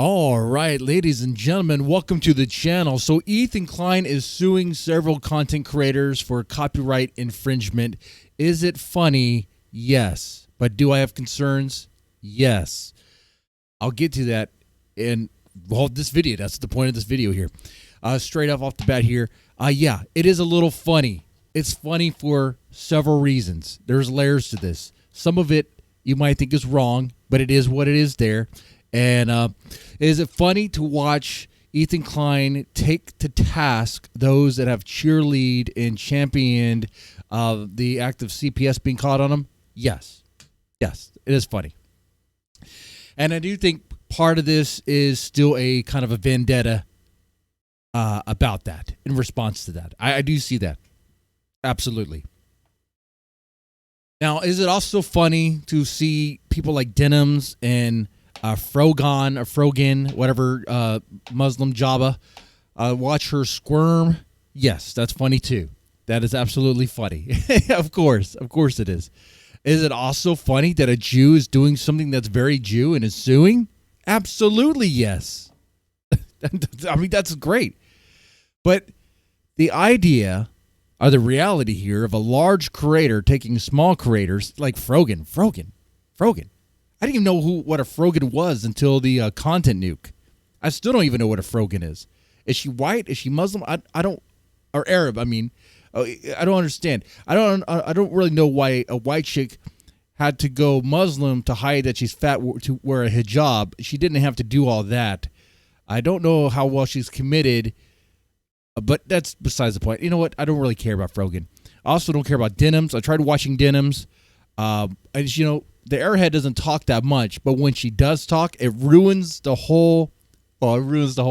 All right, ladies and gentlemen, welcome to the channel. So Ethan Klein is suing several content creators for copyright infringement. Is it funny? Yes. But do I have concerns? Yes. I'll get to that in this video. That's the point of this video here. Straight off the bat here. Yeah, it is a little funny. It's funny for several reasons. There's layers to this. Some of it you might think is wrong, but it is what it is there. And is it funny to watch Ethan Klein take to task those that have cheerlead and championed the act of CPS being caught on him? Yes. Yes, it is funny. And I do think part of this is still a kind of a vendetta about that, in response to that. I do see that. Absolutely. Now, is it also funny to see people like Denims and Frogan, whatever, Muslim Jabba, watch her squirm? Yes, that's funny too. That is absolutely funny. Of course it is. Is it also funny that a Jew is doing something that's very Jew and is suing? Absolutely yes. I mean, that's great. But the idea, or the reality here, of a large creator taking small creators like Frogan. I didn't even know what a Frogan was until the content nuke. I still don't even know what a Frogan is. Is she white? Is she Muslim? I don't, or Arab. I mean, I don't understand. I don't really know why a white chick had to go Muslim to hide that she's fat, to wear a hijab. She didn't have to do all that. I don't know how well she's committed, but that's besides the point. You know what? I don't really care about Frogan. I also don't care about Denims. I tried watching Denims. The airhead doesn't talk that much, but when she does talk, it ruins the whole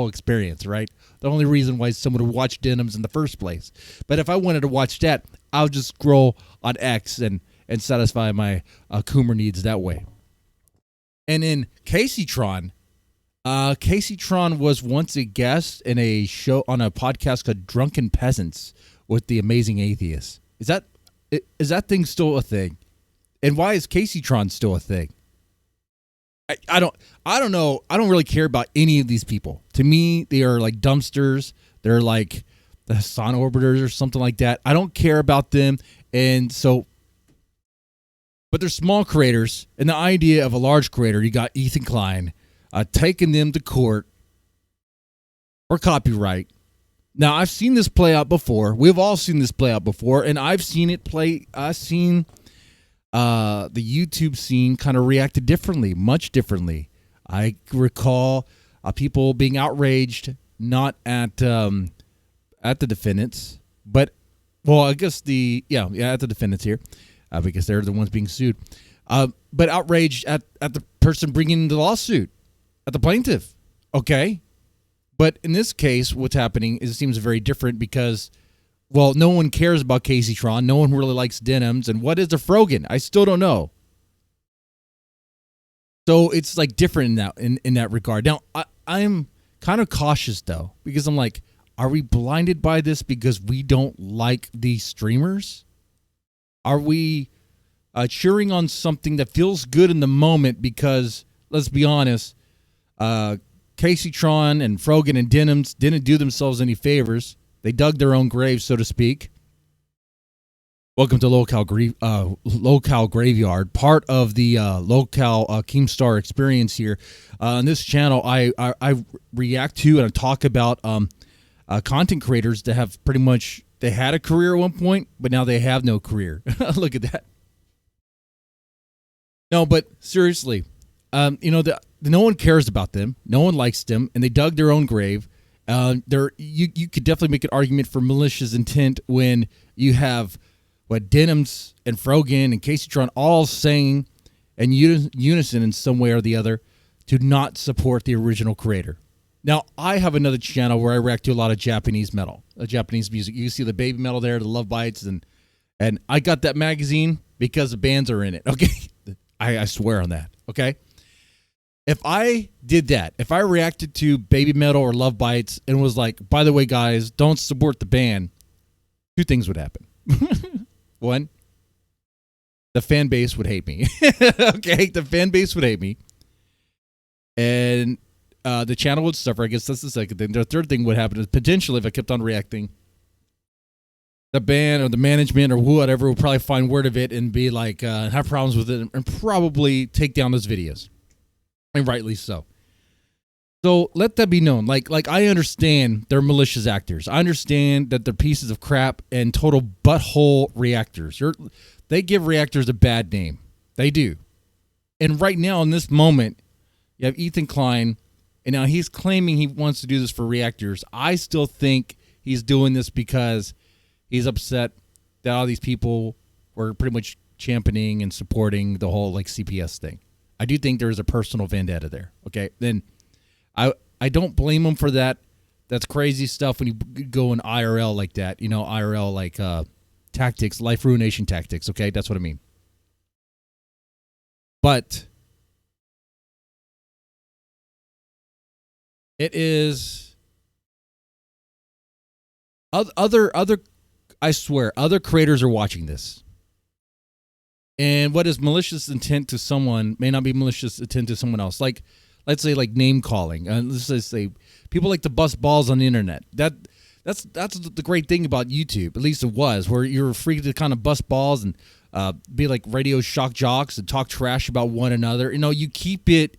experience, right? The only reason why someone would watch Denims in the first place. But if I wanted to watch that, I'll just scroll on X and satisfy my Coomer needs that way. And in Casey Tron was once a guest in a show on a podcast called Drunken Peasants with the Amazing Atheist. Is that thing still a thing? And why is Casey Tron still a thing? I don't know. I don't really care about any of these people. To me, they are like dumpsters. They're like the Hassan orbiters or something like that. I don't care about them. And so, but they're small creators. And the idea of a large creator, you got Ethan Klein, taking them to court for copyright. Now, I've seen this play out before. We've all seen this play out before. And I've seen it play. I've seen the YouTube scene kind of reacted differently, much differently. I recall people being outraged, not at the defendants, but I guess at the defendants here, because they're the ones being sued, but outraged at the person bringing the lawsuit, at the plaintiff. Okay, but in this case, what's happening is it seems very different because, well, no one cares about Casey Tron. No one really likes Denims. And what is a Frogan? I still don't know. So it's like different in that regard. Now, I'm kind of cautious, though, because I'm like, are we blinded by this because we don't like these streamers? Are we cheering on something that feels good in the moment because, let's be honest, Casey Tron and Frogan and Denims didn't do themselves any favors. They dug their own grave, so to speak. Welcome to Locale Graveyard, part of the Locale Keemstar experience here. On this channel, I react to and I talk about content creators that have pretty much, they had a career at one point, but now they have no career. Look at that. No, but seriously, no one cares about them. No one likes them, and they dug their own grave. You could definitely make an argument for malicious intent when you have Denims and Frogan and Casey Tron all saying in unison in some way or the other to not support the original creator. Now, I have another channel where I react to a lot of Japanese metal, Japanese music. You see the Baby Metal there, the Love Bites, and I got that magazine because the bands are in it. Okay, I swear on that. Okay. If I did that, if I reacted to Baby Metal or Love Bites and was like, by the way, guys, don't support the band, two things would happen. One, the fan base would hate me. Okay, the fan base would hate me. And the channel would suffer. I guess that's the second thing. The third thing would happen is potentially if I kept on reacting, the band or the management or whatever would probably find word of it and be like, have problems with it and probably take down those videos. And rightly so. So let that be known. Like I understand they're malicious actors. I understand that they're pieces of crap and total butthole reactors. They give reactors a bad name. They do. And right now in this moment, you have Ethan Klein, and now he's claiming he wants to do this for reactors. I still think he's doing this because he's upset that all these people were pretty much championing and supporting the whole like CPS thing. I do think there's a personal vendetta there. Okay, then I don't blame him for that. That's crazy stuff when you go in IRL like that. You know, IRL like tactics, life ruination tactics. Okay, that's what I mean. But it is other. I swear, other creators are watching this. And what is malicious intent to someone may not be malicious intent to someone else. Like, let's say, like name calling. Let's just say people like to bust balls on the internet. That's the great thing about YouTube. At least it was, where you're free to kind of bust balls and be like radio shock jocks and talk trash about one another. You know, you keep it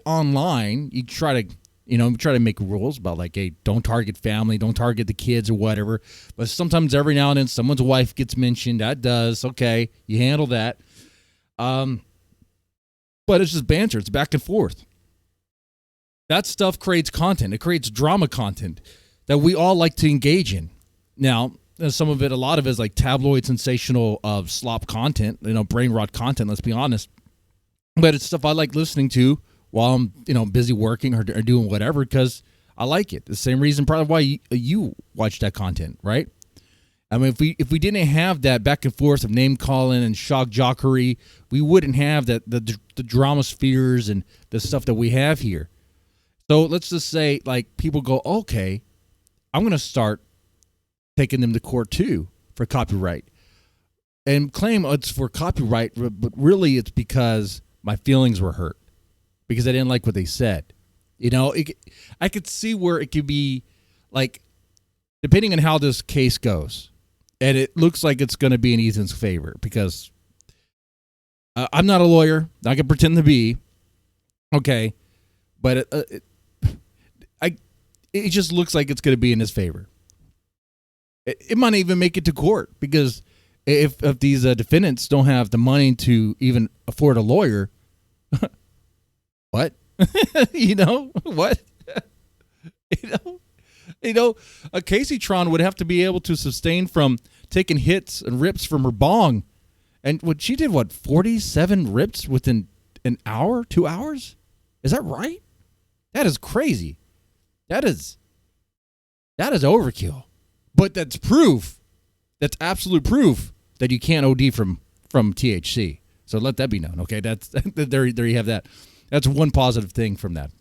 online. You try to make rules about like, hey, don't target family, don't target the kids or whatever. But sometimes every now and then someone's wife gets mentioned. That does. Okay, you handle that. But it's just banter. It's back and forth. That stuff creates content. It creates drama content that we all like to engage in. Now, some of it, a lot of it is like tabloid, sensational slop content, brain rot content, let's be honest. But it's stuff I like listening to while I'm, busy working or doing whatever because I like it. The same reason probably why you watch that content, right? I mean, if we didn't have that back and forth of name calling and shock jockery, we wouldn't have the drama spheres and the stuff that we have here. So let's just say like people go, okay, I'm going to start taking them to court too for copyright and claim it's for copyright, but really it's because my feelings were hurt because I didn't like what they said. I could see where it could be like, depending on how this case goes. And it looks like it's going to be in Ethan's favor because I'm not a lawyer. I can pretend to be. Okay. But it just looks like it's going to be in his favor. It might even make it to court because if these defendants don't have the money to even afford a lawyer, what? What? A Casey Tron would have to be able to sustain from taking hits and rips from her bong. And she did 47 rips within an hour, 2 hours? Is that right? That is crazy. That is overkill. But that's proof. That's absolute proof that you can't OD from THC. So let that be known. Okay, that's there you have that. That's one positive thing from that.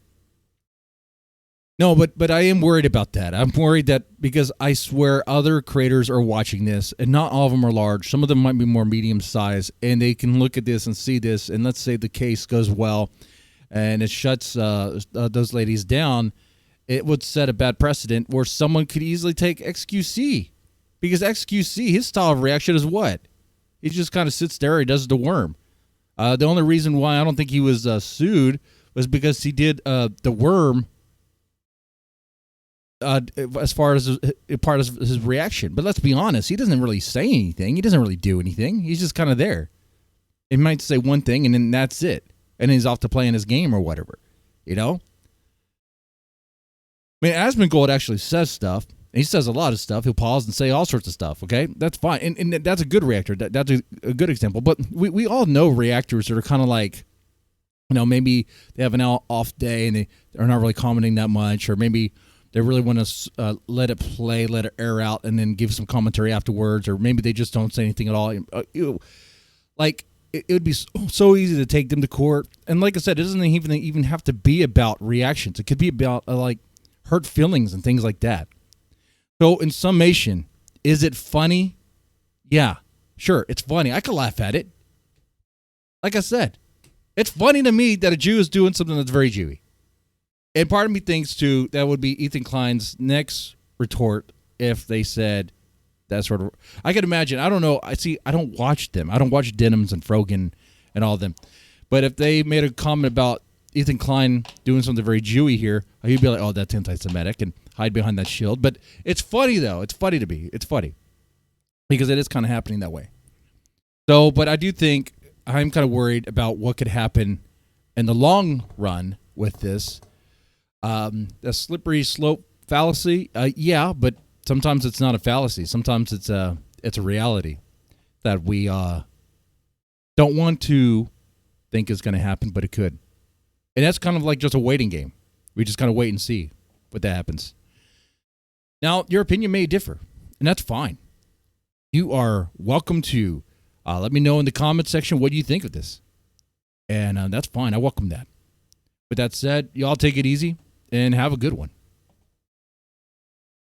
No, but I am worried about that. I'm worried that because I swear other creators are watching this, and not all of them are large. Some of them might be more medium size, and they can look at this and see this, and let's say the case goes well, and it shuts those ladies down. It would set a bad precedent where someone could easily take XQC, because XQC, his style of reaction is what? He just kind of sits there, he does the worm. The only reason why I don't think he was sued was because he did the worm as far as part of his reaction. But let's be honest, he doesn't really say anything. He doesn't really do anything. He's just kind of there. He might say one thing, and then that's it. And he's off to playing his game or whatever, I mean, Asmongold actually says stuff. He says a lot of stuff. He'll pause and say all sorts of stuff, okay? That's fine. And that's a good reactor. That's a good example. But we all know reactors that are kind of like, maybe they have an off day and they are not really commenting that much, or maybe they really want to let it play, let it air out, and then give some commentary afterwards, or maybe they just don't say anything at all. It would be so easy to take them to court. And like I said, it doesn't even have to be about reactions. It could be about hurt feelings and things like that. So in summation, is it funny? Yeah, sure, it's funny. I could laugh at it. Like I said, it's funny to me that a Jew is doing something that's very Jewy. And part of me thinks, too, that would be Ethan Klein's next retort if they said that sort of... I can imagine. I don't know. I don't watch them. I don't watch Denims and Frogan and all of them. But if they made a comment about Ethan Klein doing something very Jewy here, he'd be like, oh, that's anti-Semitic, and hide behind that shield. But it's funny, though. It's funny to me. It's funny. Because it is kind of happening that way. So, but I do think I'm kind of worried about what could happen in the long run with this. A slippery slope fallacy, yeah, but sometimes it's not a fallacy. Sometimes it's a reality that we don't want to think is going to happen, but it could. And that's kind of like just a waiting game. We just kind of wait and see what that happens. Now, your opinion may differ, and that's fine. You are welcome to let me know in the comments section what you think of this. And that's fine. I welcome that. With that said, y'all take it easy and have a good one.